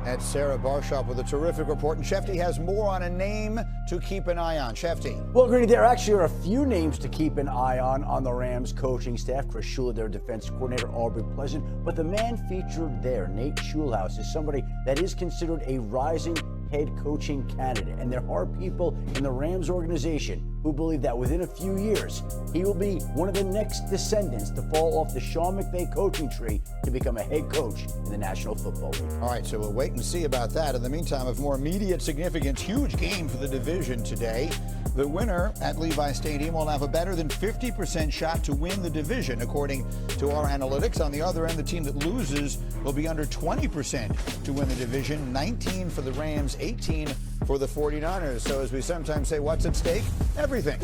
That's Sarah Barshoff with a terrific report. And Shefty has more on a name to keep an eye on. Shefty. Well, Greeny, there actually are a few names to keep an eye on the Rams coaching staff. Chris Shula, their defense coordinator, Aubrey Pleasant. But the man featured there, Nate Schulhouse, is somebody that is considered a rising head coaching candidate. And there are people in the Rams organization who believe that within a few years, he will be one of the next descendants to fall off the Sean McVay coaching tree to become a head coach in the National Football League. All right, so we'll wait and see about that. In the meantime, of more immediate significance, huge game for the division today. The winner at Levi Stadium will have a better than 50% shot to win the division, according to our analytics. On the other end, the team that loses will be under 20% to win the division. 19 for the Rams, 18 for the 49ers. So as we sometimes say, what's at stake? Everything.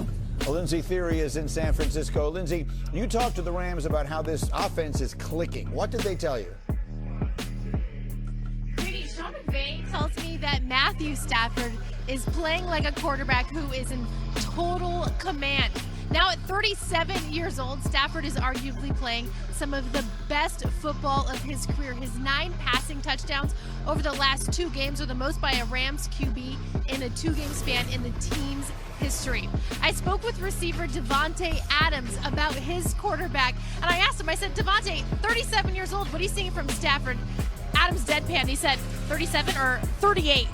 Lindsay Theory is in San Francisco. Lindsay, you talked to the Rams about how this offense is clicking. What did they tell you? Sean McVay tells me that Matthew Stafford is playing like a quarterback who is in total command. Now at 37 years old, Stafford is arguably playing some of the best football of his career. His 9 passing touchdowns over the last 2 games are the most by a Rams QB in a 2-game span in the team's history. I spoke with receiver Davante Adams about his quarterback, and I asked him, I said, Davante, 37 years old, what are you seeing from Stafford? Adams deadpan, he said 37 or 38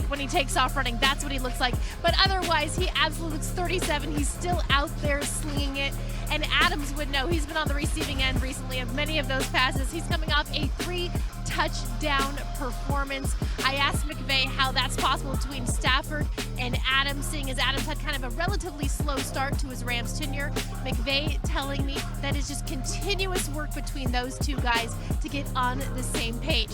when he takes off running. That's what he looks like. But otherwise, he absolutely looks 37. He's still out there slinging it. And Adams would know. He's been on the receiving end recently of many of those passes. He's coming off a 3-touchdown performance. I asked McVay how that's possible between Stafford and Adams, seeing as Adams had kind of a relatively slow start to his Rams tenure. McVay telling me that it's just continuous work between those two guys to get on the same page.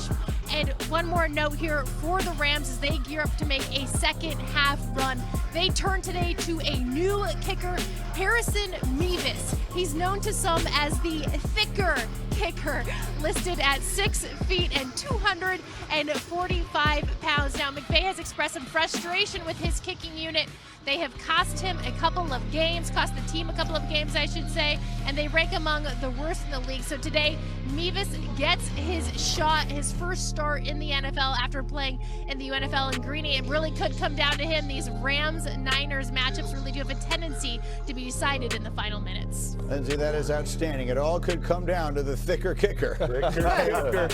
And one more note here for the Rams as they gear up to make a second half run. They turn today to a new kicker, Harrison Mevis. He's known to some as the thicker kicker, listed at 6 feet and 245 pounds. Now, McVay has expressed some frustration with his kicking unit. They have cost him a couple of games, cost the team a couple of games, I should say, and they rank among the worst in the league. So today, Mevis gets his shot, his first start in the NFL after playing in the UNFL. And Greeny, it really could come down to him. These Rams-Niners matchups really do have a tendency to be decided in the final minutes. Lindsay, that is outstanding. It all could come down to the thicker kicker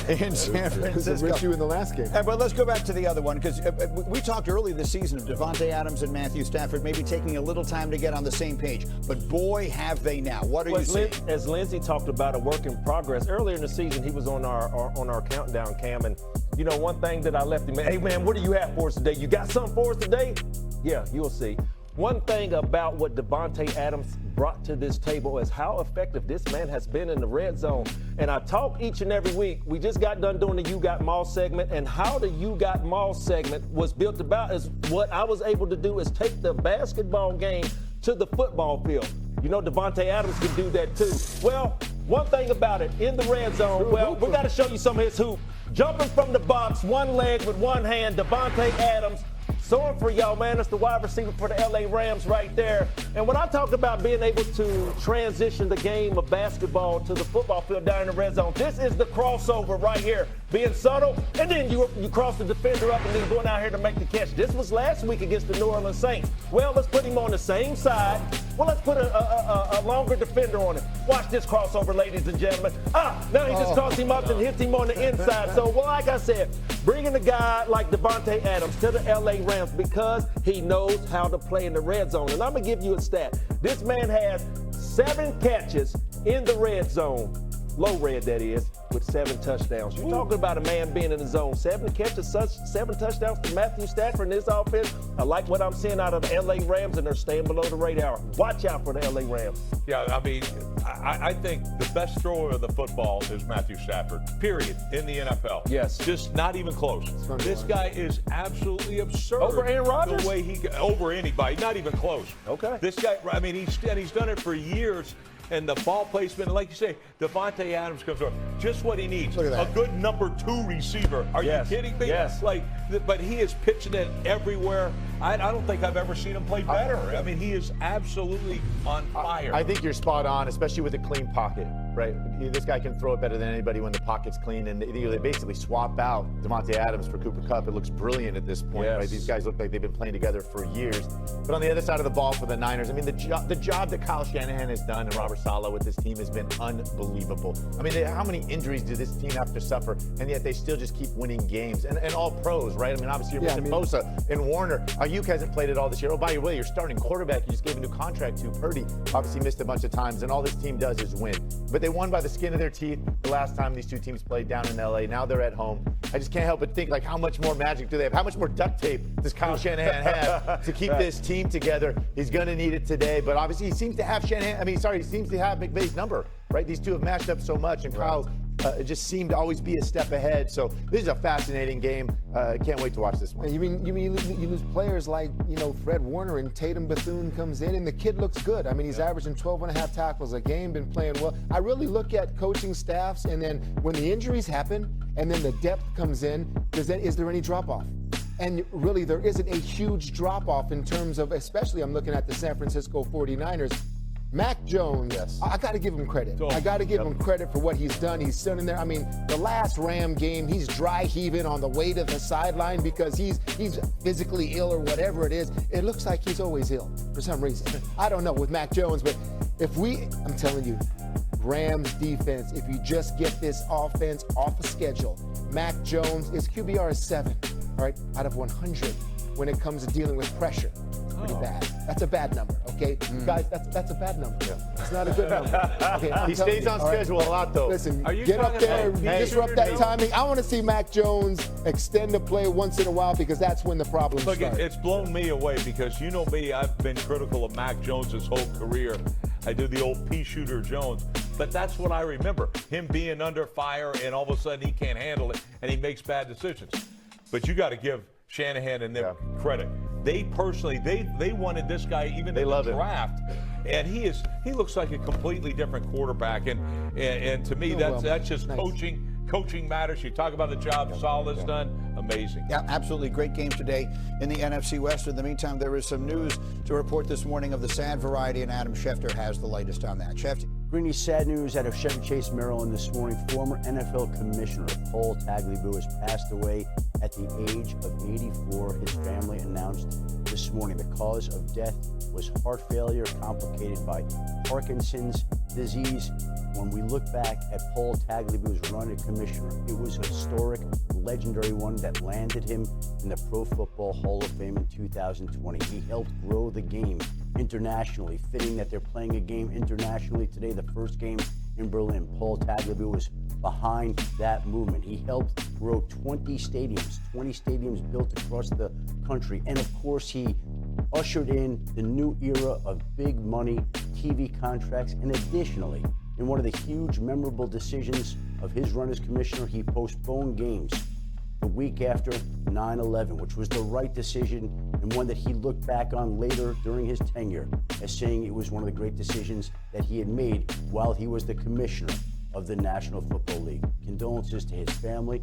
in San Francisco. It was you in the last game. But let's go back to the other one, because we talked early this season of Davante Adams and Matthew Stafford maybe taking a little time to get on the same page. But boy, have they now. What are you seeing? As Lindsay talked about a work in progress, earlier in the season, he was on our countdown cam. And, you know, one thing that I left him, hey, man, what do you have for us today? You got something for us today? Yeah, you'll see. One thing about what Davante Adams brought to this table is how effective this man has been in the red zone. And I talk each and every week. We just got done doing the You Got Maul segment, and how the You Got Maul segment was built about is what I was able to do is take the basketball game to the football field. You know, Davante Adams can do that too. Well, one thing about it, in the red zone, well, we got to show you some of his hoop. Jumping from the box, one leg with one hand, Davante Adams. Soaring for y'all, man. That's the wide receiver for the LA Rams right there. And when I talk about being able to transition the game of basketball to the football field down in the red zone, this is the crossover right here. Being subtle, and then you cross the defender up and then going out here to make the catch. This was last week against the New Orleans Saints. Well, let's put him on the same side. Well, let's put a longer defender on him. Watch this crossover, ladies and gentlemen. Now he just tossed him up and hits him on the inside. So, well, like I said, bringing a guy like Davante Adams to the LA Rams because he knows how to play in the red zone. And I'm going to give you a stat. This man has 7 catches in the red zone. Low red, that is, with 7 touchdowns. You're talking about a man being in the zone. 7 catches, 7 touchdowns for Matthew Stafford in this offense. I like what I'm seeing out of the LA Rams, and they're staying below the radar. Watch out for the LA Rams. Yeah, I mean, I think the best thrower of the football is Matthew Stafford, period, in the NFL. Yes. Just not even close. This guy is absolutely absurd. Over Aaron Rodgers? The way over anybody, not even close. Okay. This guy, I mean, he's done it for years. And the ball placement, like you say, Davante Adams comes over. Just what he needs. Look at that. A good number 2 receiver. Are you kidding me? Yes. But he is pitching it everywhere. I don't think I've ever seen him play better. I mean, he is absolutely on fire. I think you're spot on, especially with a clean pocket, right? This guy can throw it better than anybody when the pocket's clean, and they basically swap out Davante Adams for Cooper Kupp. It looks brilliant at this point, right? These guys look like they've been playing together for years. But on the other side of the ball for the Niners, I mean, the job that Kyle Shanahan has done and Robert Saleh with this team has been unbelievable. I mean, how many injuries did this team have to suffer, and yet they still just keep winning games, and all pros, right? I mean, obviously you're missing Bosa and Warner. Ayuk hasn't played at all this year. Oh, by the way, your starting quarterback you just gave a new contract to, Purdy, obviously missed a bunch of times, and all this team does is win. But they won by the skin of their teeth the last time these two teams played down in LA. Now they're at home. I just can't help but think, like, how much more magic do they have? How much more duct tape does Kyle Shanahan have to keep this team together? He's going to need it today, but obviously he seems to have he seems to have McVay's number, right? These two have matched up so much, and Kyle just seemed to always be a step ahead. So this is a fascinating game. Can't wait to watch this one. And you lose players like, Fred Warner, and Tatum Bethune comes in, and the kid looks good. I mean, he's averaging 12.5 tackles a game, been playing well. I really look at coaching staffs, and then when the injuries happen, and then the depth comes in, is there any drop-off? And really, there isn't a huge drop-off in terms of, especially I'm looking at the San Francisco 49ers. Mac Jones, I got to give him credit. I got to give him credit for what he's done. He's standing there. I mean, the last Ram game, he's dry heaving on the way to the sideline because he's physically ill or whatever it is. It looks like he's always ill for some reason. I don't know with Mac Jones, but I'm telling you, Rams defense, if you just get this offense off a schedule, Mac Jones, his QBR is 7, all right, out of 100 when it comes to dealing with pressure. Pretty bad. That's a bad number, okay? Guys, that's a bad number. It's not a good number. Okay, he stays on schedule a lot, though. Listen, get up there, disrupt that timing. I want to see Mac Jones extend the play once in a while because that's when the problems start. It's blown me away because you know me, I've been critical of Mac Jones his whole career. I do the old pea shooter Jones. But that's what I remember, him being under fire and all of a sudden he can't handle it and he makes bad decisions. But you got to give Shanahan and them credit. They personally, they wanted this guy even in the draft, and he looks like a completely different quarterback. And to me, that's just coaching. Coaching matters. You talk about the job Saleh's done. Amazing. Yeah, absolutely. Great game today in the NFC West. In the meantime, there is some news to report this morning of the sad variety, and Adam Schefter has the latest on that. Schefter. Greeny, sad news out of Chevy Chase, Maryland this morning. Former NFL Commissioner Paul Tagliabue has passed away at the age of 84. His family announced this morning the cause of death was heart failure complicated by Parkinson's disease. When we look back at Paul Tagliabue's run as commissioner, it was a historic, legendary one that landed him in the Pro Football Hall of Fame in 2020. He helped grow the game internationally, fitting that they're playing a game internationally today, the first game in Berlin. Paul Tagliabue was behind that movement. He helped grow 20 stadiums built across the country. And of course, he ushered in the new era of big money TV contracts. And additionally, in one of the huge memorable decisions of his run as commissioner, he postponed games the week after 9/11, which was the right decision and one that he looked back on later during his tenure as saying it was one of the great decisions that he had made while he was the commissioner of the National Football League. Condolences to his family.